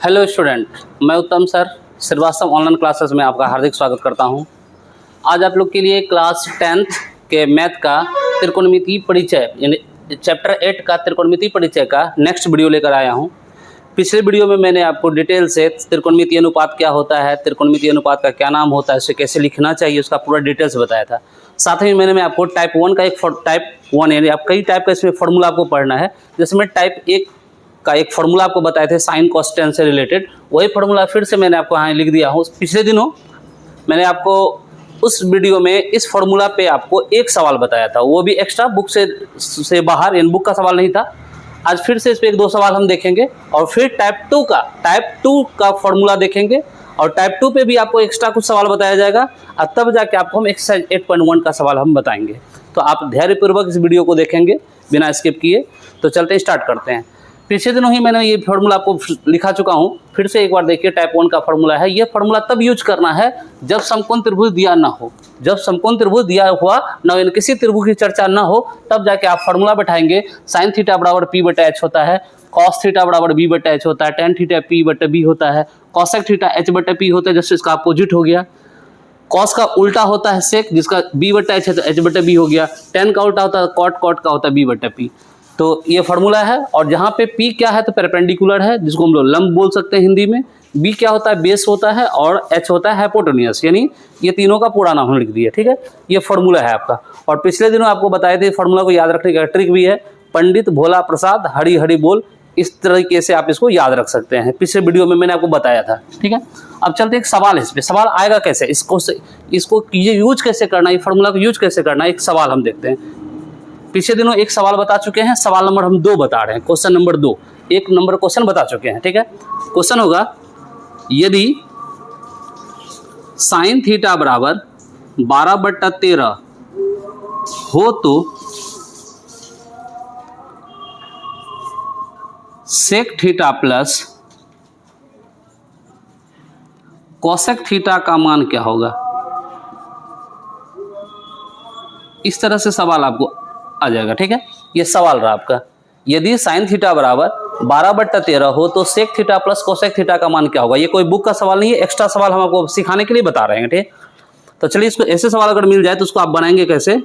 Hello student, मैं उत्तम sir Srivastava online classes में आपका हार्दिक स्वागत करता हूं। आज आप लोग के लिए क्लास 10th के मैथ का त्रिकोणमितीय परिचय यानी चैप्टर 8 का त्रिकोणमितीय परिचय का नेक्स्ट वीडियो लेकर आया हूं। पिछले वीडियो में मैंने आपको डिटेल से त्रिकोणमितीय अनुपात क्या होता है, त्रिकोणमितीय अनुपात का क्या नाम होता है, उसे कैसे लिखना चाहिए, उसका पूरा डिटेल्स बताया था। साथ ही मैंने आपको टाइप 1 यानी आप कई टाइप का इसमें फॉर्मूला आपको पढ़ना है। जैसे मैं टाइप 1 का एक फार्मूला आपको बताए थे साइन कॉस टेन से रिलेटेड, वही फार्मूला फिर से मैंने आपको यहाँ लिख दिया हूँ। पिछले दिनों मैंने आपको उस वीडियो में इस फार्मूला पे आपको एक सवाल बताया था, वो भी एक्स्ट्रा बुक से बाहर, यानी बुक का सवाल नहीं था। आज फिर से इस पर एक दो सवाल हम देखेंगे और फिर टाइप 2 का फार्मूला देखेंगे और टाइप 2 पे भी आपको एक्स्ट्रा कुछ सवाल बताया जाएगा और तब जाके आपको हम एक्सरसाइज 8.1 का सवाल हम बताएंगे। तो आप धैर्यपूर्वक इस वीडियो को देखेंगे बिना स्किप किए। तो चलते स्टार्ट करते हैं। पिछले दिनों ही मैंने ये फार्मूला आपको लिखा चुका हूँ, फिर से एक बार देखिए। टाइप 1 का फार्मूला है, ये फार्मूला तब यूज करना है जब समकोण त्रिभुज दिया ना हो, जब समकोण त्रिभुज दिया हुआ ना हो, किसी त्रिभुज की चर्चा ना हो, तब जाके आप फार्मूला बैठाएंगे। साइन थीटा बराबर पी बटा एच होता है, कॉस थीटा बराबर बी बटा एच होता है, टेन थीटा पी बटा बी होता है, कॉसेक थीटा एच बटा पी होता है, जैसे इसका अपोजिट हो गया। कॉस का उल्टा होता है सेक, जिसका बी बटा एच है तो एच बटा बी हो गया। टेन का उल्टा होता है कॉट, कॉट का होता है बी बटा पी। तो ये फार्मूला है। और जहाँ पे P क्या है तो परपेंडिकुलर है, जिसको हम लोग लंब बोल सकते हैं हिंदी में। B क्या होता है, बेस होता है, और H होता है हाइपोटेन्यूस, यानी ये तीनों का पूरा नाम लिख दिया। ठीक है, ये फार्मूला है आपका। और पिछले दिनों आपको बताए थे फार्मूला को याद रखने का ट्रिक भी है। पंडित भोला प्रसाद हरी हरी बोल, इस तरीके से आप इसको याद रख सकते हैं। पिछले वीडियो में मैंने आपको बताया था। ठीक है, अब चलते एक सवाल है। इस पे सवाल आएगा कैसे, इसको यूज कैसे करना, ये फार्मूला को यूज कैसे करना, एक सवाल हम देखते हैं। पिछले दिनों एक सवाल बता चुके हैं, सवाल नंबर हम 2 बता रहे हैं, क्वेश्चन नंबर 2। एक नंबर क्वेश्चन बता चुके हैं। ठीक है, क्वेश्चन होगा यदि साइन थीटा बराबर 12/13 हो तो sec theta plus cosec theta का मान क्या होगा। इस तरह से सवाल आपको आ जाएगा। ठीक है, ये सवाल रहा आपका। यदि साइन थीटा बराबर 12/13 हो तो sec theta plus cosec theta का मान क्या होगा। ये कोई बुक का सवाल नहीं है, एक्स्ट्रा सवाल हम आपको सिखाने के लिए बता रहे हैं। ठीक, तो चलिए इसको ऐसे सवाल अगर मिल जाए तो उसको आप बनाएंगे कैसे।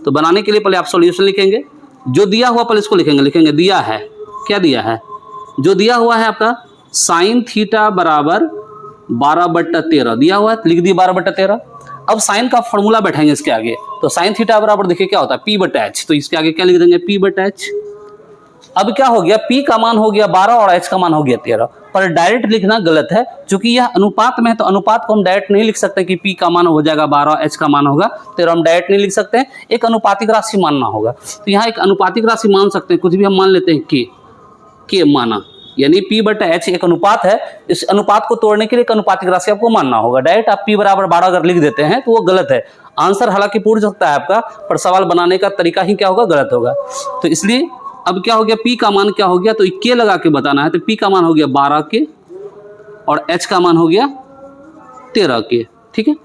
तो बनाने के लिए पहले आप सॉल्यूशन लिखेंगे। जो दिया हुआ पहले इसको लिखेंगे दिया है, क्या दिया है, जो दिया हुआ है आपका साइन थीटा बराबर 12/13 दिया हुआ है, लिख दिए 12/13। अब साइन का फॉर्मूला बैठाएंगे इसके आगे। तो साइन थीटा बराबर देखिए क्या होता है, पी बटा एच, तो इसके आगे क्या लिख देंगे, पी बटा एच। अब क्या हो गया, पी का मान हो गया 12 और एच का मान हो गया 13, पर डायरेक्ट लिखना गलत है क्योंकि यह अनुपात में है। तो अनुपात को हम डायरेक्ट नहीं लिख सकते कि पी का मान हो जाएगा 12, एच का मान होगा 13, हम डायरेक्ट नहीं लिख सकते हैं। एक अनुपातिक राशि मानना होगा। तो यहाँ एक अनुपातिक राशि मान सकते हैं, कुछ भी हम मान लेते हैं के माना, यानी P बटा एच एक अनुपात है। इस अनुपात को तोड़ने के लिए एक अनुपातिक राशि आपको मानना होगा। डायरेक्ट आप P बराबर 12 अगर लिख देते हैं तो वो गलत है। आंसर हालांकि पूछ सकता है आपका, पर सवाल बनाने का तरीका ही क्या होगा, गलत होगा। तो इसलिए अब क्या हो गया, P का मान क्या हो गया, तो के लगा के बताना है। तो P का मान हो गया 12 के और H का मान हो गया 13 के। ठीक है,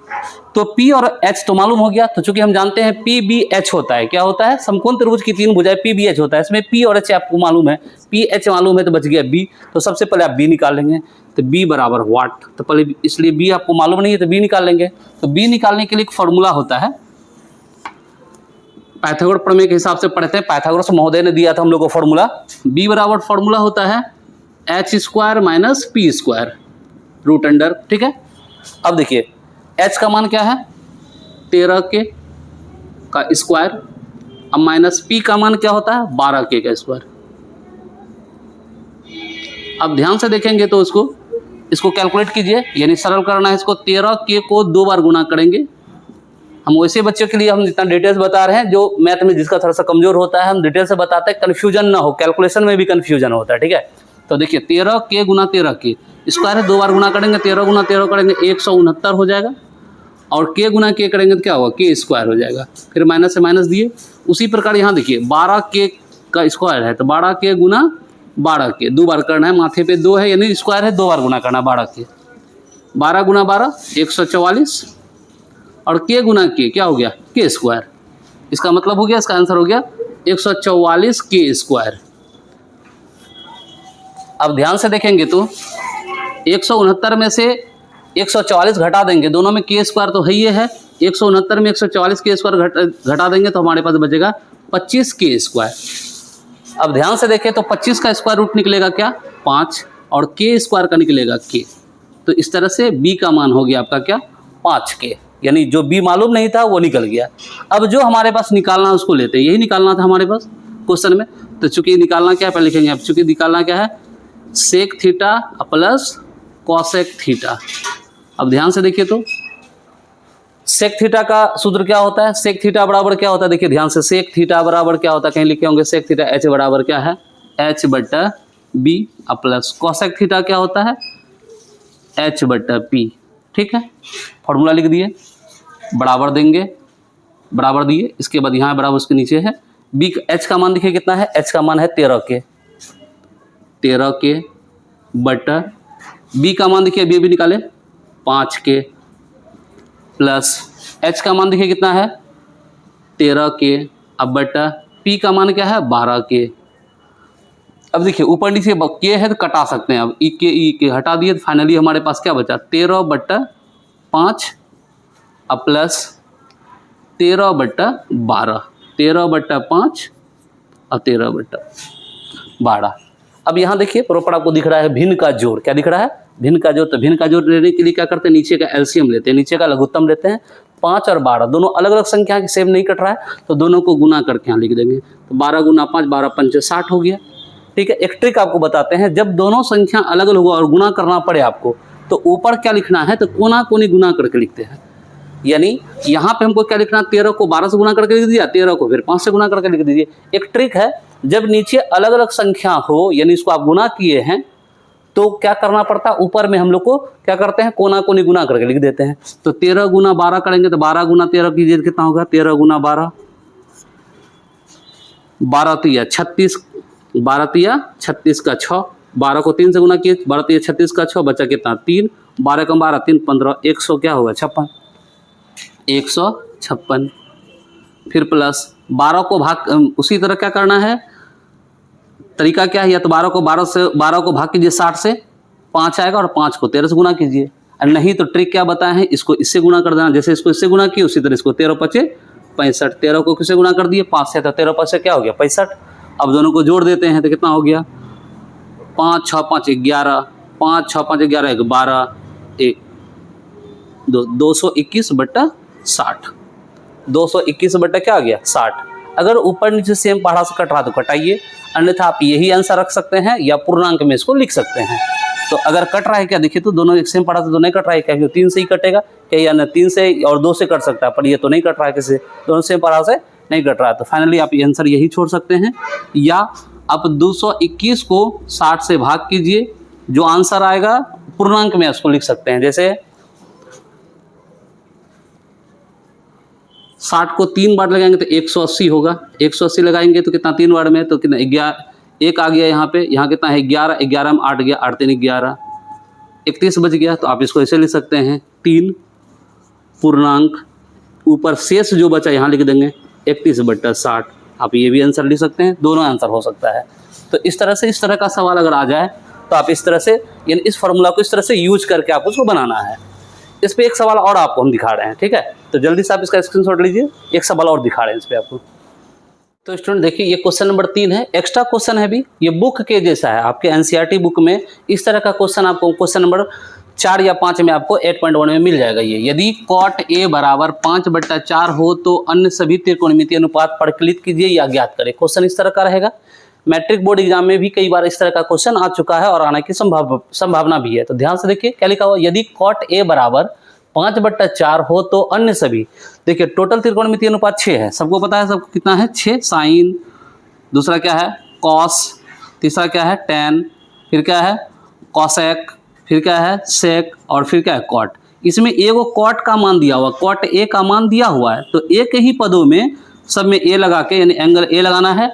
तो P और H तो मालूम हो गया। तो चूंकि हम जानते हैं PBH होता है, क्या होता है, समकोण त्रिभुज की 3 भुजाएं PBH होता है। इसमें P और H आपको मालूम है, PH मालूम है तो बच गया B। तो सबसे पहले आप B निकाल लेंगे। तो B बराबर व्हाट, तो पहले इसलिए B आपको मालूम नहीं है तो B निकाल लेंगे। तो B निकालने के लिए एक फॉर्मूला होता है, पाइथागोरस प्रमेय के हिसाब से पढ़ते हैं। पाइथागोरस महोदय ने दिया था हम लोग को फॉर्मूला। B बराबर फॉर्मूला होता है h² minus p² root under. ठीक है, अब देखिए h का मान क्या है, 13 के का स्क्वायर, अब माइनस p का मान क्या होता है, 12 के का स्क्वायर। अब ध्यान से देखेंगे तो इसको कैलकुलेट कीजिए, यानी सरल करना है इसको। 13 के को 2 बार गुना करेंगे। हम वैसे बच्चों के लिए हम जितना डिटेल्स बता रहे हैं, जो मैथ में जिसका थोड़ा सा कमजोर होता है, हम डिटेल से बताते हैं, कन्फ्यूजन ना हो, कैलकुलेशन में भी कन्फ्यूजन होता है। ठीक है, तो देखिए 13 के गुना 13 के स्क्वायर है, 2 बार गुना करेंगे, 13 गुना 13 करेंगे 169 हो जाएगा। और के गुना के करेंगे तो क्या होगा, के स्क्वायर हो जाएगा। फिर माइनस से माइनस दिए। उसी प्रकार यहाँ देखिए 12 के का स्क्वायर है, तो 12 के गुना 12 के 2 बार करना है, माथे पे 2 है यानी स्क्वायर है, 2 बार गुना करना है 12 के। 12 गुना 12 144, और के गुना के क्या हो गया, के स्क्वायर। इसका मतलब हो गया, इसका आंसर हो गया 144 के स्क्वायर। अब ध्यान से देखेंगे तो 169 में से 144 घटा देंगे, दोनों में के स्क्वायर तो है ही है, 169 में 144 के स्क्वायर घटा देंगे तो हमारे पास बचेगा 25 के स्क्वायर। अब ध्यान से देखें तो 25 का स्क्वायर रूट निकलेगा क्या 5 और के स्क्वायर का निकलेगा के। तो इस तरह से बी का मान हो गया आपका क्या 5 के, यानी जो बी मालूम नहीं था वो निकल गया। अब जो हमारे पास निकालना है उसको लेते हैं, यही निकालना था हमारे पास क्वेश्चन में। तो चूंकि निकालना क्या है पहले लिखेंगे, अब चूंकि निकालना क्या है sec theta plus cosec theta. अब ध्यान से देखिए तो सेक थीटा का सूत्र क्या होता है, सेक थीटा बराबर क्या होता है, देखिए ध्यान से, सेक थीटा बराबर क्या होता है, कहीं लिखे होंगे सेक थीटा एच बराबर क्या है एच बट्टा बी प्लस कॉसेक थीटा क्या होता है एच बट्टा पी। ठीक है, फॉर्मूला लिख दिए, बराबर देंगे, बराबर दिए, इसके बाद यहाँ बराबर उसके नीचे है बी। एच का मान देखिए कितना है, एच का मान है 13 के बट्टा बी का मान देखिए अभी निकाले 5 के प्लस एच का मान देखिए कितना है 13 के, अब बट्टा पी का मान क्या है 12 के। अब देखिए ऊपर नीचे के है तो कटा सकते हैं, अब ई के हटा दिए तो फाइनली हमारे पास क्या बचा 13 बट्टा 5 अब प्लस 13 बट्टा 12, 13 बट्टा 5 और 13 बट्टा 12। अब यहाँ देखिए प्रॉपर आपको दिख रहा है भिन्न का जोड़, क्या दिख रहा है भिन्न का जोड़। तो भिन्न का जोड़ लेने के लिए क्या करते हैं, नीचे का एलसीएम लेते हैं, नीचे का लघुत्तम लेते हैं। 5 और 12 दोनों अलग अलग संख्या के सेम नहीं कट रहा है तो दोनों को गुना करके यहाँ लिख देंगे। तो 12 गुना 5 12 पंचे 60 हो गया। ठीक है, एक ट्रिक आपको बताते हैं, जब दोनों संख्या अलग अलग होगा और गुना करना पड़े आपको तो ऊपर क्या लिखना है तो कोना कोनी गुना करके लिखते हैं। यानी यहाँ पे हमको क्या लिखना है 13 को 12 से गुना करके लिख दिया, 13 को फिर 5 से गुना करके लिख दीजिए। एक ट्रिक है, जब नीचे अलग अलग संख्या हो यानी इसको आप गुना किए हैं तो क्या करना पड़ता है, ऊपर में हम लोग को क्या करते हैं कोना कोनी गुना करके लिख देते हैं। तो 13 गुना 12 करेंगे तो 12 गुना 13 कीजिए कितना होगा 13 गुना 12, 12 तिया 36, 12 तिया 36 का 6, 12 को 3 से गुना किए 12 तिया 36 का 6 बचा कितना 3, 12 का 12 3 15, 100 क्या होगा 56, 156। फिर प्लस 12 को भाग, उसी तरह क्या करना है तरीका क्या है, या तो 12 को भाग कीजिए 60 से 5 आएगा और 5 को 13 से गुना कीजिए, और नहीं तो ट्रिक क्या बताए हैं इसको इससे गुना कर देना, जैसे इसको इससे गुना किए उसी तरह इसको 13 5 65, 13 को किससे गुना कर दिए 5 से, तो 13 5 क्या हो गया 65। अब दोनों को जोड़ देते हैं तो कितना हो गया 5 6 5 11, 5 6 5 11 12 1 2 221 बट्टा 60, 221 बट्टा क्या आ गया 60। अगर ऊपर नीचे सेम पहाड़ा से कट रहा तो कटाइए, अन्यथा आप यही आंसर रख सकते हैं या पूर्णांक में इसको लिख सकते हैं। तो अगर कट रहा है क्या देखिए तो दोनों एक सेम पहाड़ा से तो नहीं कट रहा है क्या, 3 से ही कटेगा क्या, या 3 से और 2 से कट सकता है, पर ये तो नहीं कट रहा है किसी दोनों सेम पहाड़ा से नहीं कट रहा है। तो फाइनली आप ये आंसर यही छोड़ सकते हैं, या आप 221 को 60 से भाग कीजिए, जो आंसर आएगा पूर्णांक में उसको लिख सकते हैं। जैसे 60 को 3 बार लगाएंगे तो 180 होगा, 180 लगाएंगे तो कितना 3 बार में तो कितना 11 1 आ गया यहाँ पे, यहाँ कितना है 11, 11 में 8 गया 8 3 11, 31 बच गया। तो आप इसको ऐसे लिख सकते हैं 3 पूर्णांक, ऊपर शेष जो बचा यहाँ लिख देंगे 31 बट्टा 60। आप ये भी आंसर लिख सकते हैं, दोनों आंसर हो सकता है। तो इस तरह से इस तरह का सवाल अगर आ जाए तो आप इस तरह से यानी इस फॉर्मूला को इस तरह से यूज करके आप उसको बनाना है। इस पे एक सवाल और आपको हम दिखा रहे हैं, ठीक है, तो जल्दी से आप इसका स्क्रीनशॉट लीजिए, एक सवाल और दिखा रहे हैं इस पे आपको। तो स्टूडेंट देखिए ये क्वेश्चन नंबर 3 है, एक्स्ट्रा क्वेश्चन है भी, ये बुक के जैसा है, आपके एनसीईआरटी बुक में इस तरह का क्वेश्चन आपको क्वेश्चन नंबर 4 या 5 में आपको 8.1 में मिल जाएगा। ये यदि cot A बराबर 5/4 हो तो अन्य सभी त्रिकोणमितीय अनुपात परिकलित कीजिए या ज्ञात करें। क्वेश्चन इस तरह का रहेगा, मैट्रिक बोर्ड एग्जाम में भी कई बार इस तरह का क्वेश्चन आ चुका है और आने की संभावना भी है। तो ध्यान से देखिए क्या लिखा हुआ, यदि cot A बराबर 5/4 हो तो अन्य सभी, देखिए टोटल त्रिकोणमितीय अनुपात 6 है, सबको पता है सबको कितना है 6, साइन, दूसरा क्या है कॉस, तीसरा क्या है tan, फिर क्या है कॉसेक, फिर क्या है सेक और फिर क्या है कॉट। इसमें एगो कॉट का मान दिया हुआ, कॉट ए का मान दिया हुआ है, तो एक ही पदों में सब में ए लगा के यानी एंगल ए लगाना है,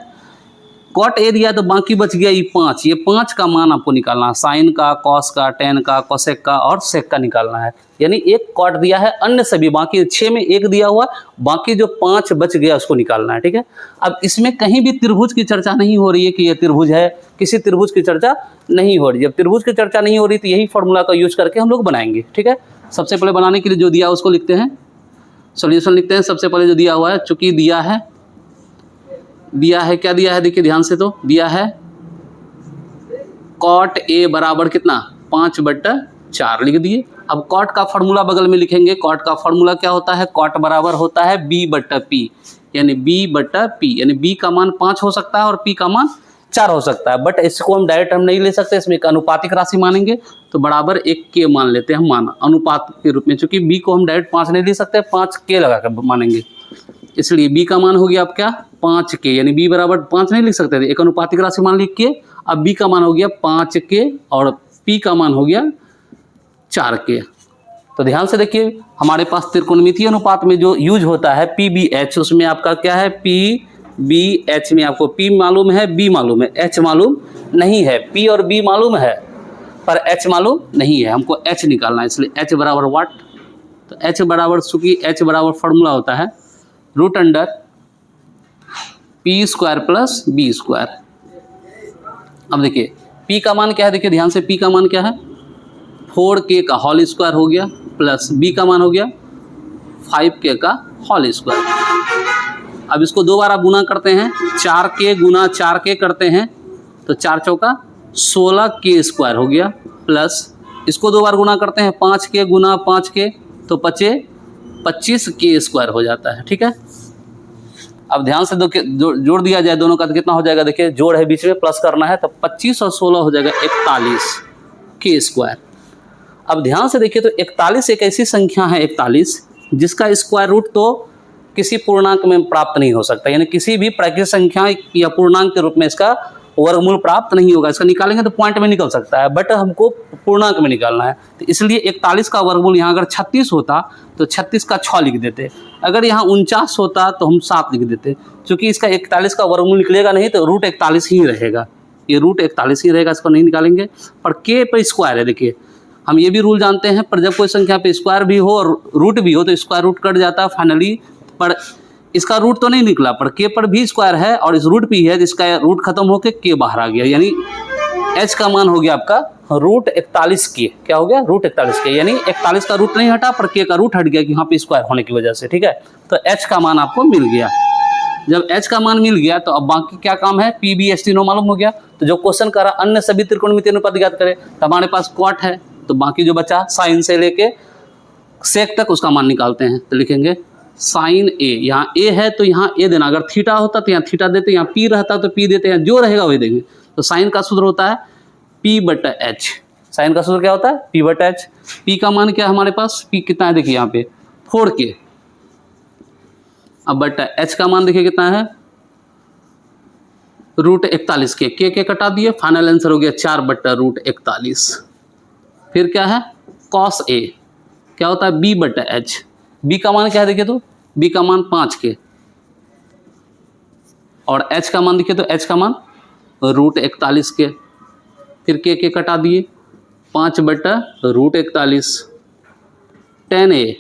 कॉट ए दिया तो बाकी बच गया ये 5। ये 5 का मान आपको निकालना है, साइन का, कॉस का, टेन का, कोसेक का और सेक का निकालना है। यानी एक कॉट दिया है, अन्य सभी बाकी 6 में एक दिया हुआ, बाकी जो 5 बच गया उसको निकालना है। ठीक है, अब इसमें कहीं भी त्रिभुज की चर्चा नहीं हो रही है कि ये त्रिभुज है, किसी त्रिभुज की चर्चा नहीं हो रही। जब त्रिभुज की चर्चा नहीं हो रही तो यही फॉर्मूला का यूज करके हम लोग बनाएंगे। ठीक है, सबसे पहले बनाने के लिए जो दिया उसको लिखते हैं, सॉल्यूशन लिखते हैं। सबसे पहले जो दिया हुआ है, चूंकि दिया है क्या दिया है देखिए ध्यान से, तो दिया है कॉट ए बराबर कितना 5/4 लिख दिए। अब कॉट का फॉर्मूला बगल में लिखेंगे। कॉट का फॉर्मूला क्या होता है, कॉट बराबर होता है b/p, यानी b/p, यानी b का मान 5 हो सकता है और p का मान 4 हो सकता है। बट इसको हम डायरेक्ट हम नहीं ले सकते, इसमें एक अनुपातिक राशि मानेंगे तो बराबर 1 के मान लेते हैं हम, मान अनुपात के रूप में। चूंकि b को हम डायरेक्ट 5 नहीं ले सकते, 5 के लगा कर मानेंगे, इसलिए b का मान हो गया अब क्या 5 के, यानी b बराबर 5 नहीं लिख सकते थे, एक अनुपातिक राशि मान लिख के अब b का मान हो गया 5 के और p का मान हो गया 4 के। तो ध्यान से देखिए, हमारे पास त्रिकोणमितीय अनुपात में जो यूज होता है PBH, उसमें आपका क्या है PBH में आपको P मालूम है, B मालूम है, H मालूम नहीं है। P और B मालूम है पर H मालूम नहीं है, हमको H निकालना है, इसलिए H बराबर व्हाट, तो H बराबर, चूंकि H बराबर फॉर्मूला होता है √अंडर p² + b²। अब देखिए p का मान क्या है, देखिए ध्यान से, p का मान क्या है 4k का होल स्क्वायर हो गया प्लस b का मान हो गया 5k का होल स्क्वायर। अब इसको दो बार आप गुना करते हैं, 4k गुना 4k करते हैं तो 4 चौका 16k² हो गया, प्लस इसको दो बार गुना करते हैं 5k गुना 5k तो 25k² हो जाता है। ठीक है, अब ध्यान से देखिए, जोड़ दिया जाए दोनों का तो कितना हो जाएगा, देखिए जोड़ है बीच में, प्लस करना है तो 25 और 16 हो जाएगा 41k²। अब ध्यान से देखिए, तो 41 एक ऐसी संख्या है 41 जिसका स्क्वायर रूट तो किसी पूर्णांक में प्राप्त नहीं हो सकता, यानी किसी भी प्राकृतिक संख्या या पूर्णांक के रूप में इसका वर्गमूल प्राप्त नहीं होगा। इसका निकालेंगे तो पॉइंट में निकल सकता है, बट हमको पूर्णांक में निकालना है, तो इसलिए 41 का वर्गमूल यहाँ अगर 36 होता तो 36 का 6 लिख देते, अगर यहाँ 49 होता तो हम 7 लिख देते। चूंकि इसका 41 का वर्गमूल निकलेगा नहीं तो √41 ही रहेगा, ये √41 ही रहेगा, इसको नहीं निकालेंगे। पर k पर स्क्वायर है, देखिए हम ये भी रूल जानते हैं, पर जब कोई संख्या पे स्क्वायर भी हो और रूट भी हो तो स्क्वायर रूट कट जाता है फाइनली, पर इसका रूट तो नहीं निकला, पर k पर भी स्क्वायर है और इस रूट भी है जिसका रूट खत्म होकर k बाहर आ गया, यानी h का मान हो गया आपका √41k। क्या हो गया √41k, यानी 41 का रूट नहीं हटा पर k का रूट हट गया कि यहाँ पे स्क्वायर होने की वजह से। ठीक है, तो h का मान आपको मिल गया। जब h का मान मिल गया तो अब बाकी क्या काम है, PBH तीनों मालूम हो गया। तो जो क्वेश्चन करा अन्य सभी त्रिकोणमितीय अनुपात ज्ञात करें, तो हमारे पास कॉट है तो बाकी जो बचा साइन से लेके सेक तक उसका मान निकालते हैं। तो लिखेंगे साइन a, यहाँ a है तो यहाँ a देना, अगर थीटा होता तो यहाँ थीटा देते, यहाँ p रहता तो p देते हैं, जो रहेगा वही देंगे। तो साइन का सूत्र होता है p/h, साइन का सूत्र क्या होता है p/h। p का मान क्या है हमारे पास, p कितना है देखिए यहाँ पे 4k, अब बटा h का मान देखिए कितना है √41k, k कटा दिए, फाइनल आंसर हो गया 4/√41। फिर क्या है cos a, क्या होता है b/h, b का मान क्या है देखिए, तो b का मान 5k और h का मान देखिए तो h का मान √41k, फिर k कटा दिए 5/√41। tan a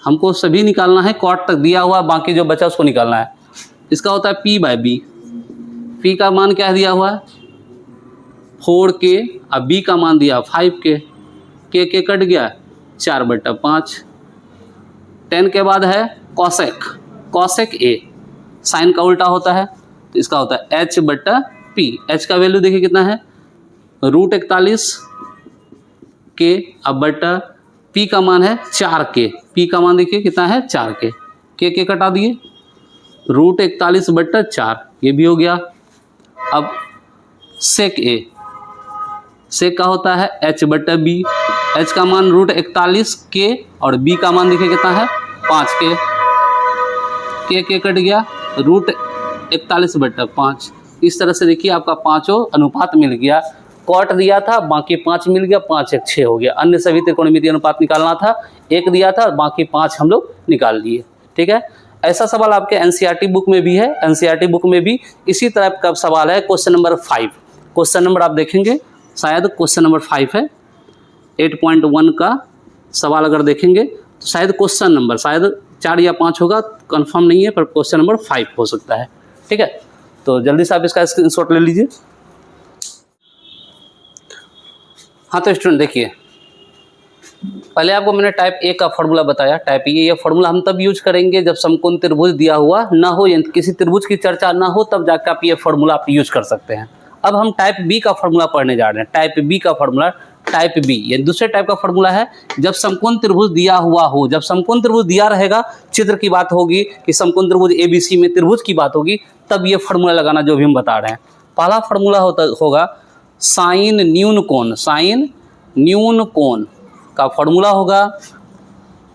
हमको सभी निकालना है, कॉट तक दिया हुआ, बाकी जो बचा उसको निकालना है। इसका होता है p/b, p का मान क्या दिया हुआ है 4k, अब b का मान दिया 5k, k कट गया 4/5। tan के बाद है cosec a, साइन का उल्टा होता है तो इसका होता है h/p। h का वैल्यू देखिए कितना है √41k, अब बटा p का मान है 4k, p का मान देखिए कितना है 4k, k कटा दिए √41/4, ये भी हो गया। अब sec a, sec का होता है h/b, h का मान √41k और b का मान देखिए कितना है 5k, k कट गया √41/5। इस तरह से देखिए आपका पांचों अनुपात मिल गया, कॉट दिया था बाकी 5 मिल गया, 5 1 6 हो गया। अन्य सभी त्रिकोणमितीय अनुपात निकालना था, 1 दिया था और बाकी 5 हम लोग निकाल लिए। ठीक है, ऐसा सवाल आपके एनसीईआरटी बुक में भी है। एनसीईआरटी बुक में भी इसी तरह का सवाल है। क्वेश्चन नंबर 5, क्वेश्चन नंबर आप देखेंगे शायद क्वेश्चन नंबर 5 है, 8.1 का सवाल अगर देखेंगे तो शायद क्वेश्चन नंबर शायद 4 या 5 होगा, कंफर्म नहीं है, पर क्वेश्चन नंबर 5 हो सकता है। ठीक है, तो जल्दी से आप इसका स्क्रीनशॉट ले लीजिए। हाँ तो स्टूडेंट देखिए, पहले आपको मैंने टाइप ए का फॉर्मूला बताया। टाइप ए ये फॉर्मूला हम तब यूज करेंगे जब समकोण त्रिभुज दिया हुआ ना हो या किसी त्रिभुज की चर्चा ना हो, तब जाकर आप ये फॉर्मूला आप यूज कर सकते हैं। अब हम टाइप बी का फॉर्मूला पढ़ने जा रहे हैं। टाइप बी का फॉर्मूला, टाइप बी ये दूसरे टाइप का फॉर्मूला है। जब समकोण त्रिभुज दिया हुआ हो, जब समकोण त्रिभुज दिया रहेगा, चित्र की बात होगी कि समकोण त्रिभुज एबीसी में त्रिभुज की बात होगी, तब ये फॉर्मूला लगाना जो भी हम बता रहे हैं। पहला फॉर्मूला होगा साइन न्यून कोण। साइन न्यून कोण का फॉर्मूला होगा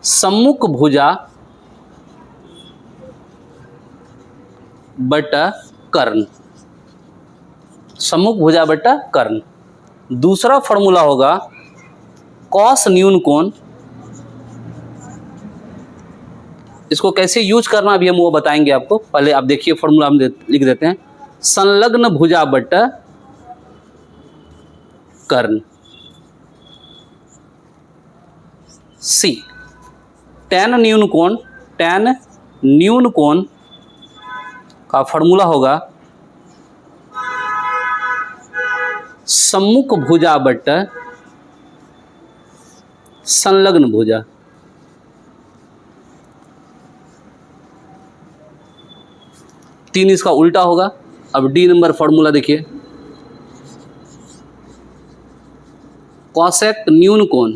सम्मुख भुजा बटा कर्ण। सम्मुख भुजा बटा कर्ण। दूसरा फॉर्मूला होगा कॉस न्यून कोण। इसको कैसे यूज करना अभी हम वो बताएंगे आपको। पहले आप देखिए फॉर्मूला हम लिख देते हैं, संलग्न भुजा बटा कर्ण। सी टैन न्यून कोण। टैन न्यून कोण का फॉर्मूला होगा सम्मुख भुजा बटा संलग्न भुजा। तीन इसका उल्टा होगा। अब डी नंबर फॉर्मूला देखिए, कॉसेक न्यून कोण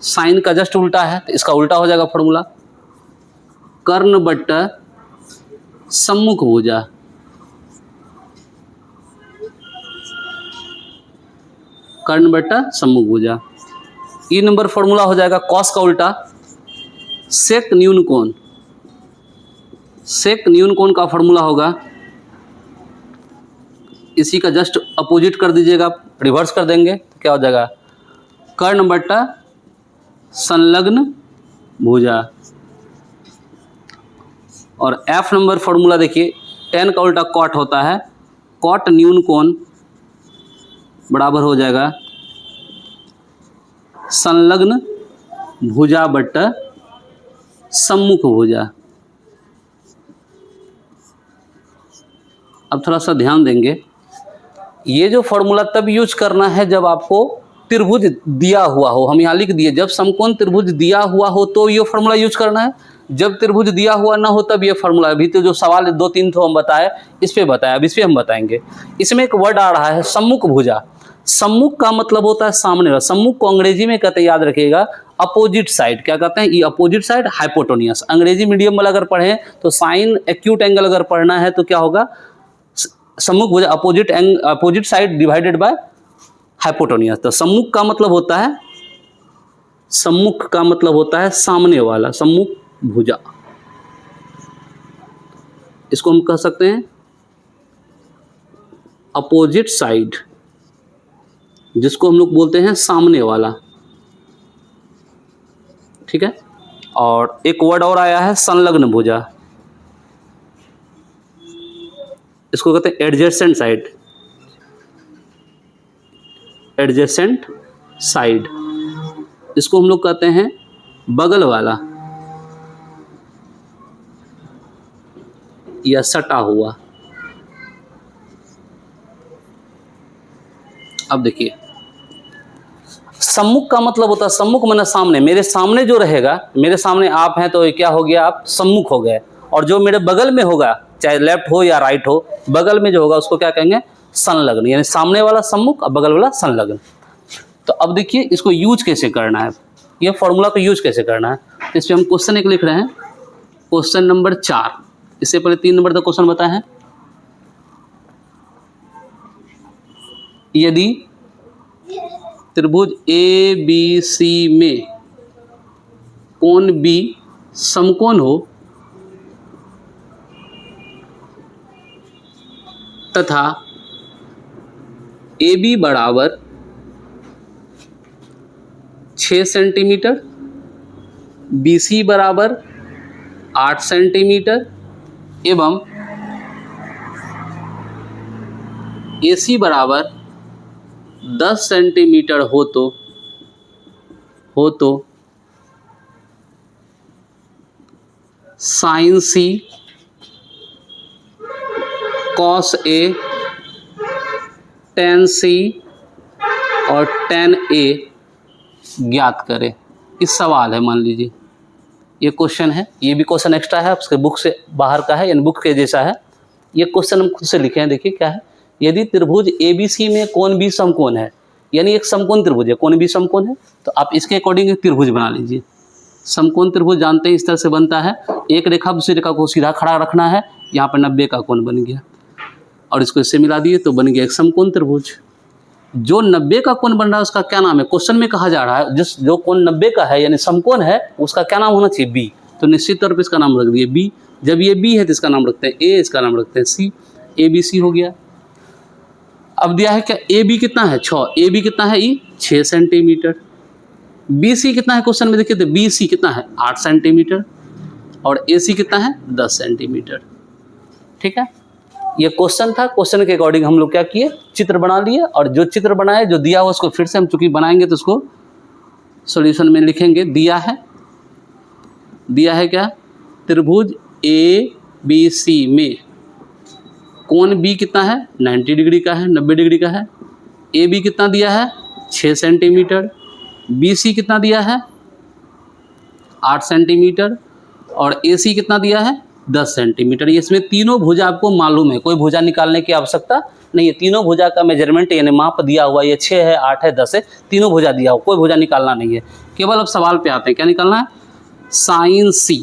साइन का जस्ट उल्टा है, तो इसका उल्टा हो जाएगा फॉर्मूला कर्ण बट्टा सम्मुख भुजा। कर्ण बट्टा सम्मुख भुजा। ई नंबर फॉर्मूला हो जाएगा कॉस का उल्टा सेक न्यून कोण। सेक न्यून कोण का फॉर्मूला होगा, इसी का जस्ट अपोजिट कर दीजिएगा, रिवर्स कर देंगे तो क्या हो जाएगा कर्ण बट्टा संलग्न भुजा। और एफ नंबर फॉर्मूला देखिए, टेन का उल्टा कॉट होता है, कॉट न्यून कोण बराबर हो जाएगा संलग्न भुजा बट्टा सम्मुख भुजा। अब थोड़ा सा ध्यान देंगे, ये जो फॉर्मूला तब यूज करना है जब आपको त्रिभुज दिया हुआ हो। हम यहाँ लिख दिए, जब समकोण त्रिभुज दिया हुआ हो तो ये फॉर्मूला यूज करना है, जब त्रिभुज दिया हुआ ना हो तब ये फॉर्मूला। अभी तो जो सवाल 2-3 तो हम बताए, इस पे बताया, अब इस पे हम बताएंगे। इसमें एक वर्ड आ रहा है सम्मुख भुजा। सम्मुख का मतलब होता है सामने वाला। सम्मुख को अंग्रेजी में कहते हैं, याद रखिएगा, अपोजिट साइड। क्या कहते हैं? ये अपोजिट साइड, हाइपोटेन्यूस। अंग्रेजी मीडियम वाला अगर पढ़ें तो साइन एक्यूट एंगल अगर पढ़ना है तो क्या होगा, सम्मुख भुजा opposite side divided by hypotenuse. तो सम्मुख का मतलब होता है, सम्मुख का मतलब होता है सामने वाला, सम्मुख भुजा। इसको हम कह सकते हैं अपोजिट साइड, जिसको हम लोग बोलते हैं सामने वाला। ठीक है। और एक वर्ड और आया है संलग्न भुजा, इसको कहते हैं एडजेसेंट साइड। एडजेसेंट साइड, इसको हम लोग कहते हैं बगल वाला या सटा हुआ। अब देखिए, सम्मुख का मतलब होता है, सम्मुख माने सामने। मेरे सामने जो रहेगा, मेरे सामने आप हैं तो क्या हो गया, आप सम्मुख हो गए। और जो मेरे बगल में होगा, चाहे लेफ्ट हो या राइट हो, बगल में जो होगा उसको क्या कहेंगे, संलग्न। यानी सामने वाला सम्मुख और बगल वाला संलग्न। तो अब देखिए इसको यूज कैसे करना है, ये फॉर्मूला को यूज कैसे करना है। तो इस पर हम क्वेश्चन एक लिख रहे हैं, क्वेश्चन नंबर 4। इससे पहले 3 नंबर का क्वेश्चन बताए हैं। यदि त्रिभुज ए बी सी में कोण बी समकोण हो तथा ए बी बराबर 6 सेंटीमीटर BC बराबर 8 सेंटीमीटर एवं AC बराबर 10 सेंटीमीटर हो तो sine C cos A tan C और टेन A ज्ञात करें। इस सवाल है, मान लीजिए ये क्वेश्चन है, ये भी क्वेश्चन एक्स्ट्रा है, आपके बुक से बाहर का है, यानी बुक के जैसा है। ये क्वेश्चन हम खुद से लिखे हैं, देखिए क्या है। यदि त्रिभुज ABC में कोण B समकोण है, यानी एक समकोण त्रिभुज है, कोण B समकोण है, तो आप इसके अकॉर्डिंग एक त्रिभुज बना लीजिए। समकोण त्रिभुज जानते हैं इस तरह से बनता है, एक रेखा दूसरी रेखा को सीधा खड़ा रखना है, यहाँ पर 90 का कोण बन गया और इसको इससे मिला दिए तो बन गया एक समकोण त्रिभुज। जो 90 का कोण बन रहा है उसका क्या नाम है, क्वेश्चन में कहा जा रहा है जो कोण 90 का है यानी समकोण है उसका क्या नाम होना चाहिए, बी। तो निश्चित तौर पर इसका नाम रख दिए बी। जब ये बी है तो इसका नाम रखते हैं ए, इसका नाम रखते हैं सी, ABC हो गया। अब दिया है क्या, AB कितना है 6, AB कितना है ई 6 सेंटीमीटर, BC कितना है क्वेश्चन में देखिए तो BC कितना है 8 सेंटीमीटर और AC कितना है 10 सेंटीमीटर। ठीक है, ये क्वेश्चन था, क्वेश्चन के अकॉर्डिंग हम लोग क्या किए, चित्र बना लिए और जो चित्र बनाए जो दिया हुआ उसको फिर से हम चूंकि बनाएंगे तो उसको सॉल्यूशन में लिखेंगे। दिया है क्या, त्रिभुज ABC में कोण B कितना है 90 डिग्री का है, 90 डिग्री का है। AB कितना दिया है 6 सेंटीमीटर, BC कितना दिया है 8 सेंटीमीटर और AC कितना दिया है 10 सेंटीमीटर। ये इसमें तीनों भुजा आपको मालूम है, कोई भुजा निकालने की आवश्यकता नहीं है। तीनों भुजा का मेजरमेंट यानी माप दिया हुआ, ये 6 है 8 है 10 है, तीनों भुजा दिया हुआ, कोई भुजा निकालना नहीं है। केवल अब सवाल पे आते हैं, क्या निकालना है, साइन C।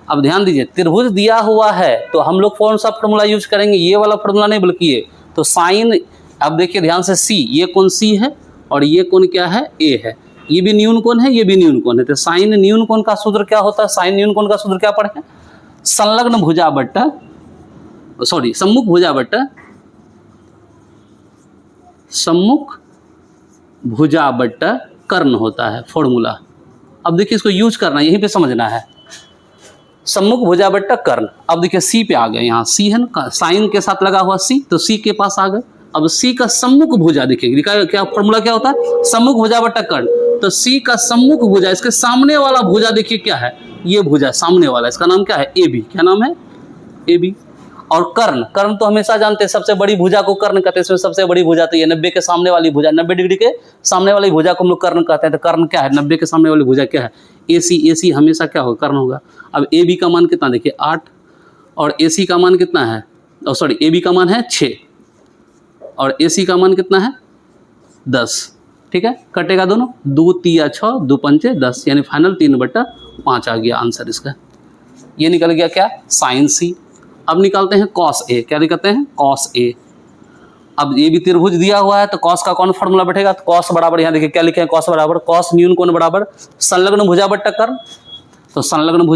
अब ध्यान दीजिए, त्रिभुज दिया हुआ है तो हम लोग कौन सा फॉर्मूला यूज करेंगे, ये वाला फॉर्मूला नहीं बल्कि ये। तो साइन, अब देखिए ध्यान से C, ये कोण C है और ये कोण क्या है A है, ये भी न्यून कोण है, ये भी न्यून कोण है। तो साइन न्यून कोण का सूत्र क्या होता है, साइन न्यून कोण का सूत्र क्या पढ़े, संलग्न भुजा बट्टा सम्मुख भुजा बट्टा सम्मुख भुजा बट्टा कर्ण होता है फॉर्मूला। अब देखिए इसको यूज करना, यहीं पे समझना है, सम्मुख भुजा बट्टा कर्ण। अब देखिए C पे आ गए, यहाँ C है ना, साइन के साथ लगा हुआ C, तो C के पास आ गए। अब C का सम्मुख भुजा देखिए क्या फॉर्मूला क्या होता है, सम्मुख भुजा बट्टा कर्ण। तो C का सम्मुख भुजा, इसके सामने वाला भुजा देखिए क्या है, ये भुजा सामने वाला, इसका नाम क्या है AB, क्या नाम है AB। और कर्ण, कर्ण तो हमेशा जानते हैं सबसे बड़ी भुजा को कर्ण कहते हैं। इसमें सबसे बड़ी भुजा तो ये 90 के सामने वाली भुजा, 90 डिग्री के सामने वाली भुजा को हम लोग कर्ण कहते हैं। तो कर्ण क्या है, 90 के सामने वाली भुजा क्या है AC, AC हमेशा क्या होगा कर्ण होगा। अब AB का मान कितना देखिए 8 और AC का मान कितना है, AB का मान है 6 और AC का मान कितना है 10। ठीक है, कटेगा दोनों, 2 3 6 2 5 10 यानी फाइनल 3/5 आ गया आंसर इसका। ये निकल गया क्या, साइन C। अब निकालते हैं कॉस A, क्या निकालते हैं कॉस A। अब ये भी त्रिभुज दिया हुआ है तो कॉस का कौन फॉर्मूला बैठेगा, तो कॉस बराबर, यहाँ देखिए क्या लिखे हैं, कॉस बराबर कॉस न्यून कोण बराबर संलग्न भुजा बट्टा कर्ण। तो संलग्न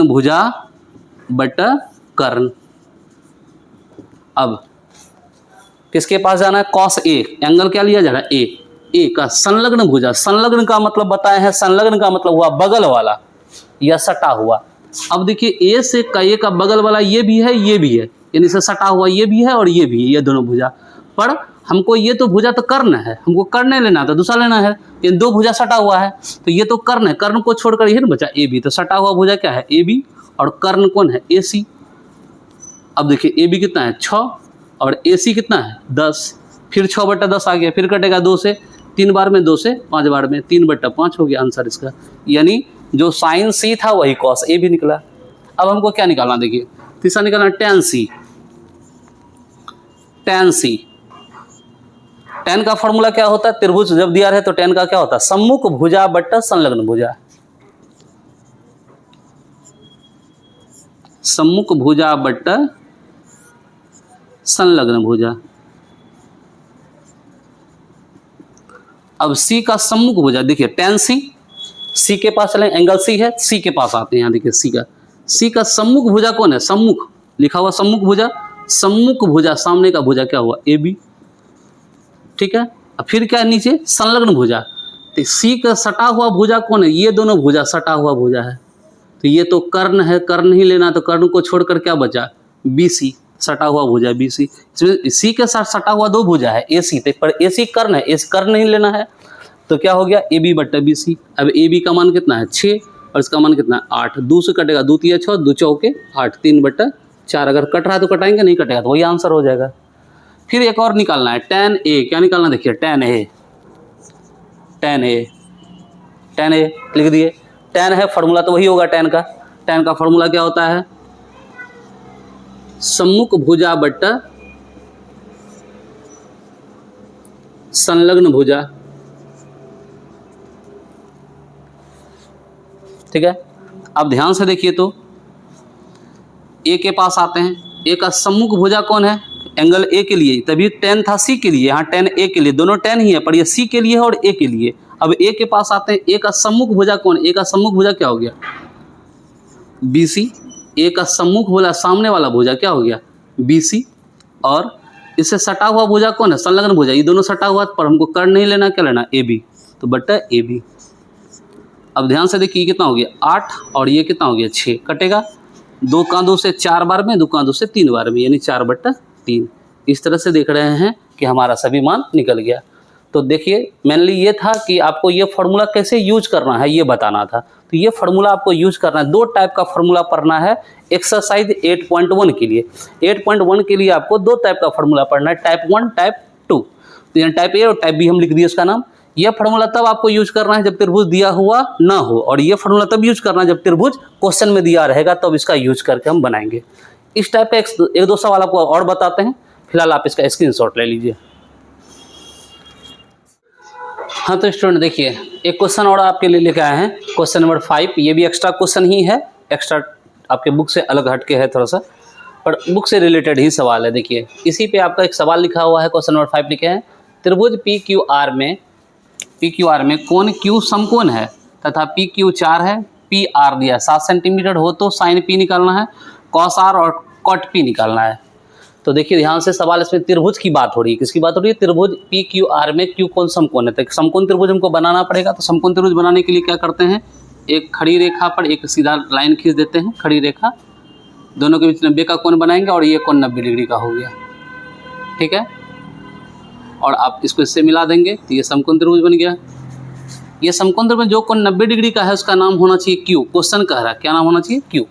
भुजा बट्टा कर्ण। अब किसके पास जाना है, कॉस A, एंगल क्या लिया जा रहा है A का संलग्न भुजा। संलग्न का मतलब बताए हैं, संलग्न का मतलब हुआ बगल वाला या सटा हुआ। अब देखिए A से A का बगल वाला ये भी है, ये भी है, यानी से सटा हुआ ये भी है और ये भी है, ये दोनों भुजा। पर हमको ये तो भुजा तो कर्ण है, हमको कर्ण नहीं लेना था, दूसरा लेना है। ये दो भुजा सटा हुआ है तो ये तो कर्ण है, कर्ण को छोड़कर ये ना बचा AB। तो सटा हुआ भुजा क्या है AB और कर्ण कौन है AC। अब देखिए AB कितना है 6 और AC कितना है 10, फिर 6/10 आ गया, फिर कटेगा 2 से, 3 बार में 2 से 5 बार में 3/5 हो गया आंसर इसका। यानी जो साइन C था वही कॉस A भी निकला। अब हमको क्या निकालना, देखिए तीसरा निकालना टेन C। टेन का फॉर्मूला क्या होता है, त्रिभुज जब दिया रहे तो टेन का क्या होता है, सम्मुख भुजा बट्टा संलग्न भुजा। सम्मुख भुजा बट्टा संलग्न भुजा। अब C का सम्मुख भुजा देखिए टेन C के पास चले, एंगल C है, C के पास आते हैं, यहाँ देखिए C का सम्मुख भुजा कौन है, सम्मुख लिखा हुआ सम्मुख भुजा। सम्मुख भुजा सामने का भुजा क्या हुआ AB। ठीक है, अब फिर क्या है नीचे संलग्न भुजा। तो सी का सटा हुआ भुजा कौन है? ये दोनों भुजा सटा हुआ भुजा है। तो ये तो कर्ण है, कर्ण ही लेना, तो कर्ण को छोड़कर क्या बचा? बी सी, सटा हुआ भुजा बी सी। इसमें सी के साथ सटा हुआ दो भुजा है ए सी, पर ए सी कर्ण है, इस कर्ण नहीं लेना है, तो क्या हो गया? ए बी बट्टा बी सी। अब ए बी का मान कितना है? 6 और इसका मान कितना है? 8। 2 से कटेगा, 2 तिया 6, 2 चौके 8, 3/4। अगर कट रहा है तो कटाएंगे, नहीं कटेगा तो वही आंसर हो जाएगा। फिर एक और निकालना है, tan ए। क्या निकालना? देखिए tan ए, tan ए, tan ए लिख दिए। tan है फॉर्मूला तो वही होगा tan का। tan का फॉर्मूला क्या होता है? सम्मुख भुजा बट्टा संलग्न भुजा। ठीक है, अब ध्यान से देखिए तो ए के पास आते हैं। ए का सम्मुख भुजा कौन है? एंगल ए के लिए, तभी tan था सी के लिए, यहाँ tan ए के लिए, दोनों tan ही है, पर ये सी के लिए है और ए के लिए। अब ए के पास आते हैं। ए का सम्मुख भुजा कौन? ए का सम्मुख भुजा क्या हो गया? बी सी। ए का सम्मुख भुजा सामने वाला भुजा क्या हो गया? B C. और इससे सटा हुआ भुजा कौन है? संलग्न भुजा। ये दोनों सटा हुआ, पर हमको कर्ण नहीं लेना, क्या लेना? ए बी, तो बट्टा ए बी। अब ध्यान से देखिए कितना हो गया? 8 और ये कितना हो गया? 6। कटेगा 2 कांधों से 4 बार में, 2 कांधों से 3 बार में, यानी 4/3। इस तरह से देख रहे हैं कि हमारा सभी मान निकल गया। तो देखिए मेनली ये था कि आपको ये फार्मूला कैसे यूज करना है ये बताना था। तो ये फार्मूला आपको यूज करना है। 2 टाइप का फार्मूला पढ़ना है एक्सरसाइज 8.1 के लिए। 8.1 के लिए आपको 2 टाइप का फार्मूला पढ़ना है, टाइप 1 टाइप 2। तो यहाँ टाइप ए और टाइप बी हम लिख दिए उसका नाम। यह फार्मूला तब आपको यूज करना है जब त्रिभुज दिया हुआ ना हो, और ये फार्मूला तब यूज करना है जब त्रिभुज क्वेश्चन में दिया रहेगा, तब इसका यूज करके हम बनाएंगे। इस टाइप का एक दो सवाल आपको और बताते हैं, फिलहाल आप इसका स्क्रीनशॉट ले लीजिए। हाँ तो स्टूडेंट देखिए, एक क्वेश्चन और आपके लिए लेके आए हैं, क्वेश्चन नंबर 5। ये भी एक्स्ट्रा क्वेश्चन ही है, एक्स्ट्रा आपके बुक से अलग हटके है थोड़ा सा, पर बुक से रिलेटेड ही सवाल है। देखिए इसी पे आपका एक सवाल लिखा हुआ है, क्वेश्चन नंबर 5 लिखे हैं, त्रिभुज पी क्यू आर में कोण क्यू समकोण है तथा पी क्यू 4 है, पी आर दिया 7 सेंटीमीटर हो तो साइन पी निकालना है, कॉस आर और कॉट पी निकालना है। तो देखिए ध्यान से सवाल, इसमें त्रिभुज की बात हो रही है। किसकी बात हो रही है? त्रिभुज पी क्यू आर में क्यू कोण समकोण है, तो समकोण त्रिभुज हमको बनाना पड़ेगा। तो समकोण त्रिभुज बनाने के लिए क्या करते हैं? एक खड़ी रेखा पर एक सीधा लाइन खींच देते हैं, खड़ी रेखा, दोनों के बीच 90 का कोण बनाएंगे और ये कोण 90 डिग्री का हो गया। ठीक है, और आप इसको इससे मिला देंगे तो ये समकोण त्रिभुज बन गया। ये समकोण त्रिभुज जो कोण 90 डिग्री का है उसका नाम होना चाहिए क्यू। क्वेश्चन कह रहा है क्या नाम होना चाहिए? क्यू।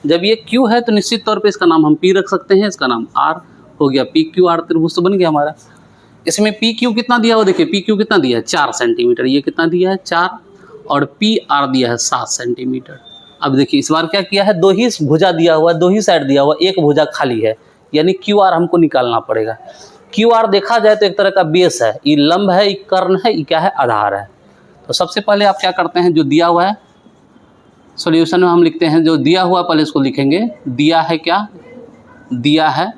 जब ये क्यू है तो निश्चित तौर पे इसका नाम हम पी रख सकते हैं, इसका नाम आर हो गया। पी क्यू आर त्रिभुज तो बन गया हमारा। इसमें पी क्यू कितना दिया हुआ? देखिए पी क्यू कितना दिया है? 4 सेंटीमीटर। ये कितना दिया है? 4। और पी आर दिया है 7 सेंटीमीटर। अब देखिए इस बार क्या किया है? 2 ही भुजा दिया हुआ है, 2 ही साइड दिया हुआ, एक भुजा खाली है, यानी क्यू आर हमको निकालना पड़ेगा। क्यू आर देखा जाए तो एक तरह का बेस है, ये लंब है, ये कर्ण है, ये क्या है? आधार है। तो सबसे पहले आप क्या करते हैं, जो दिया हुआ है सॉल्यूशन में हम लिखते हैं, जो दिया हुआ पहले इसको लिखेंगे। दिया है क्या? दिया है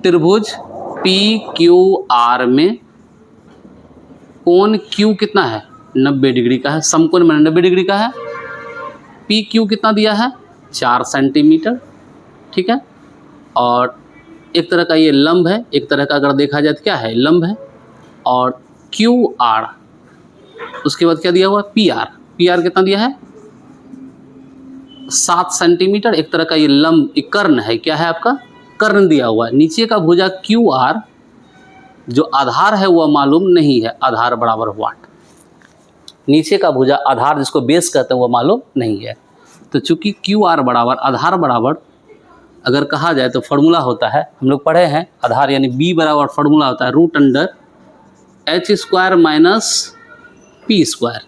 त्रिभुज पी क्यू आर में कोण क्यू कितना है? 90 डिग्री का है। समकोण में 90 डिग्री का है। पी क्यू कितना दिया है? 4 सेंटीमीटर। ठीक है, और एक तरह का ये लंब है, एक तरह का अगर देखा जाए तो क्या है? लंब है। और क्यू आर, उसके बाद क्या दिया हुआ? P R. पी आर कितना दिया है? 7 सेंटीमीटर। एक तरह का ये लंब, ये कर्ण है, क्या है आपका? कर्ण दिया हुआ है। नीचे का भुजा क्यू आर जो आधार है वह मालूम नहीं है, आधार बराबर वाट। नीचे का भुजा आधार जिसको बेस कहते हैं वह मालूम नहीं है। तो चूंकि क्यू आर बराबर आधार बराबर अगर कहा जाए तो फॉर्मूला होता है, हम लोग पढ़े हैं, आधार यानी बी बराबर फॉर्मूला होता है √(h² माइनस p²।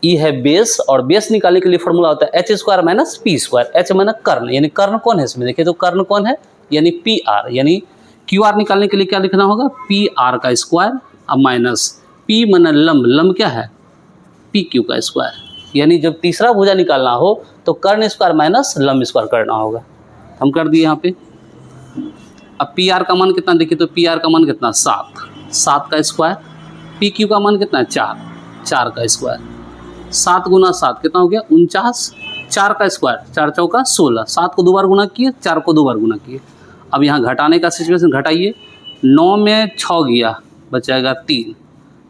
ई है बेस, और बेस निकालने के लिए फॉर्मूला होता है h² माइनस p²। एच माना कर्ण, यानी कर्ण कौन है इसमें? देखिए तो कर्ण कौन है? यानी पी आर। यानी क्यू आर निकालने के लिए क्या लिखना होगा? पी आर का स्क्वायर अब माइनस पी माना लंब, लंब क्या है? पी क्यू का स्क्वायर। यानी जब तीसरा भुजा निकालना हो तो कर्ण स्क्वायर माइनस लंब स्क्वायर करना होगा। हम कर दिए यहाँ पे। अब पी आर का मान कितना? देखिए तो पी आर का मान कितना? 7 का स्क्वायर। पी क्यू का मान कितना है? 4 का स्क्वायर। 7 गुना 7 कितना हो गया? 49। 4 का स्क्वायर, 4 चौका 16। 7 को 2 बार गुना किए, 4 को 2 बार गुना किए। अब यहाँ घटाने का सिचुएशन, घटाइए। 9 में 6 गया बचेगा 3,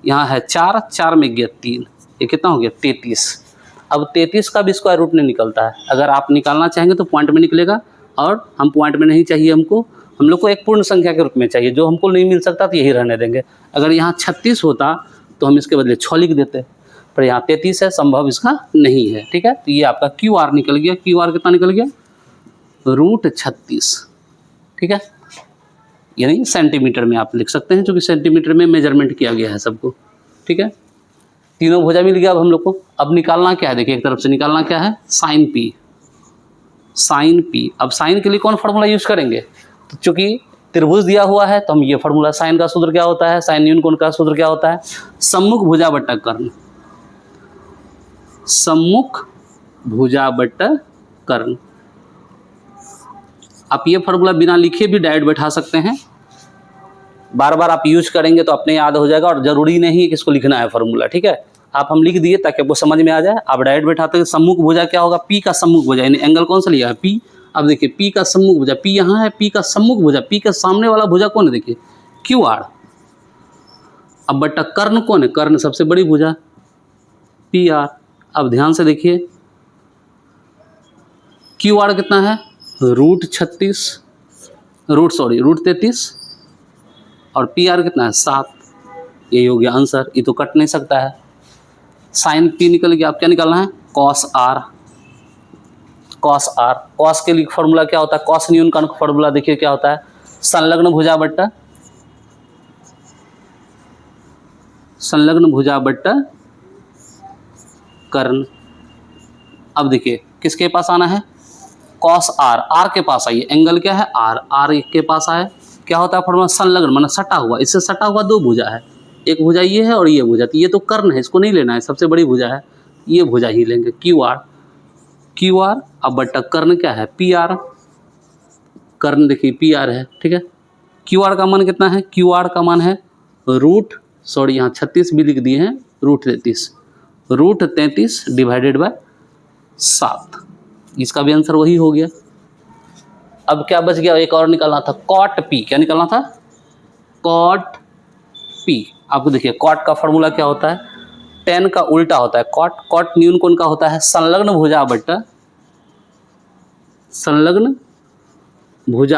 यहाँ है 4, 4 में गया 3, ये कितना हो गया 33। अब 33 का भी स्क्वायर रूट नहीं निकलता है। अगर आप निकालना चाहेंगे तो पॉइंट में निकलेगा, और हम पॉइंट में नहीं चाहिए हमको, हम लोग को एक पूर्ण संख्या के रूप में चाहिए। जो हमको नहीं मिल सकता तो यही रहने देंगे। अगर यहाँ 36 होता तो हम इसके बदले 6 लिख देते, पर यहाँ 33 है, संभव इसका नहीं है। ठीक है, तो ये आपका क्यू आर निकल गया। क्यू आर कितना निकल गया? √36। ठीक है, यानी सेंटीमीटर में आप लिख सकते हैं, क्योंकि सेंटीमीटर में मेजरमेंट किया गया है सबको। ठीक है, तीनों भुजा मिल गया अब हम लोग को। अब निकालना क्या है, देखिए एक तरफ से निकालना क्या है, साइन पी। साइन पी, अब साइन के लिए कौन फार्मूला यूज करेंगे? तो चूंकि त्रिभुज दिया हुआ है तो हम ये फार्मूला, साइन का सूत्र क्या होता है, साइन न्यून कोण का सूत्र क्या होता है, सम्मुख भुजा बट्टा कर्ण। सम्मुख भुजा बट्टा कर्ण। आप ये फार्मूला बिना लिखे भी डायरेक्ट बैठा सकते हैं, बार बार आप यूज करेंगे तो अपने याद हो जाएगा, और जरूरी नहीं है कि इसको लिखना है फार्मूला। ठीक है, आप हम लिख दिए ताकि आपको समझ में आ जाए। आप डायरेक्ट बैठाते हैं, सम्मुख भुजा क्या होगा, पी का सम्मुख भुजा, यानी एंगल कौन सा लिया है, पी। अब देखिए पी का सम्मुख भुजा, पी यहाँ है, पी का सम्मुख भुजा, पी के सामने वाला भुजा कौन है, देखिए क्यू आर। अब बट्टा कर्ण कौन है, कर्ण सबसे बड़ी भुजा पी आर। अब ध्यान से देखिए क्यू आर कितना है, √33 और पी आर कितना है 7। यही हो गया आंसर, ये तो कट नहीं सकता है। साइन पी निकल गया। अब क्या निकालना है, cos R. Cos R, cos के लिए फॉर्मूला क्या होता है, कॉस न्यून का फॉर्मूला देखिए क्या होता है, संलग्न भुजा बट्टा कर्ण। अब देखिए किसके पास आना है, कॉस आर, आर के पास आइए, एंगल क्या है आर, आर के पास आए, क्या होता है फॉर्मूला, संलग्न माना सटा हुआ, इससे सटा हुआ 2 भुजा है, एक भुजा ये है और ये भुजा, तो ये तो कर्ण है, इसको नहीं लेना है, सबसे बड़ी भुजा है, ये भुजा ही लेंगे, क्यू आर। अब बट्टा कर्ण क्या है, पी आर। कर्ण देखिए पी आर है। ठीक है, क्यू आर का मान कितना है, क्यू आर का मान है यहाँ 36 भी लिख दिए हैं, √33 डिवाइडेड बाय 7। इसका भी आंसर वही हो गया। अब क्या बच गया, एक और निकालना था, कॉट पी। क्या निकालना था, कॉट पी। आपको देखिए कॉट का फॉर्मूला क्या होता है, tan का उल्टा होता है कॉट। कॉट न्यून कोण का होता है, संलग्न भुजा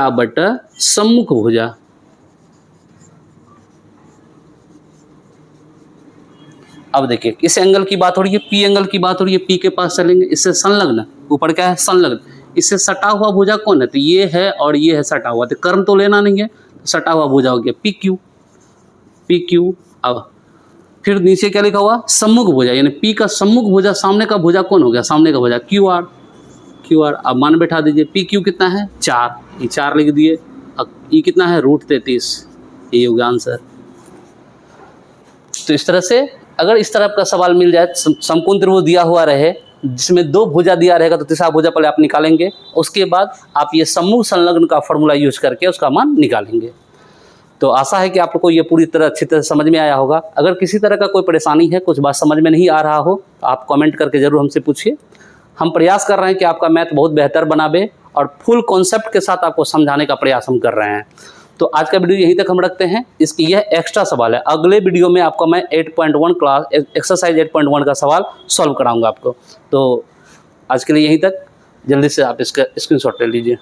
बट्टा सम्मुख भुजा। अब देखिए इस एंगल की बात हो रही है, पी एंगल की बात हो रही है, पी के पास चलेंगे, इससे संलग्न, ऊपर क्या है संलग्न, इससे सटा हुआ भुजा कौन है, तो ये है और ये है सटा हुआ, तो कर्ण तो लेना नहीं है, सटा हुआ भुजा हो गया पी क्यू। अब फिर नीचे क्या लिखा हुआ, सम्मुख भुजा, यानी पी का सम्मुख भुजा, सामने का भुजा कौन हो गया, सामने का भुजा क्यू आर। अब मान बैठा दीजिए, पी क्यू कितना है 4, ये 4 लिख दिए। अब ये कितना है √33, ये हो गया आंसर। तो इस तरह से अगर इस तरह का सवाल मिल जाए, समकोण त्रिभुज दिया हुआ रहे जिसमें 2 भुजा दिया रहेगा, तो तीसरा भुजा पहले आप निकालेंगे, उसके बाद आप ये सम्मुख संलग्न का फॉर्मूला यूज करके उसका मान निकालेंगे। तो आशा है कि आप लोग को ये पूरी तरह अच्छी तरह समझ में आया होगा। अगर किसी तरह का कोई परेशानी है, कुछ बात समझ में नहीं आ रहा हो, तो आप कमेंट करके ज़रूर हमसे पूछिए। हम प्रयास कर रहे हैं कि आपका मैथ बहुत बेहतर बनावे और फुल कॉन्सेप्ट के साथ आपको समझाने का प्रयास हम कर रहे हैं। तो आज का वीडियो यहीं तक हम रखते हैं। इसकी यह एक्स्ट्रा सवाल है, अगले वीडियो में आपको मैं 8.1 क्लास एक्सरसाइज 8.1 का सवाल सॉल्व कराऊंगा आपको। तो आज के लिए यहीं तक, जल्दी से आप इसका स्क्रीनशॉट ले लीजिए।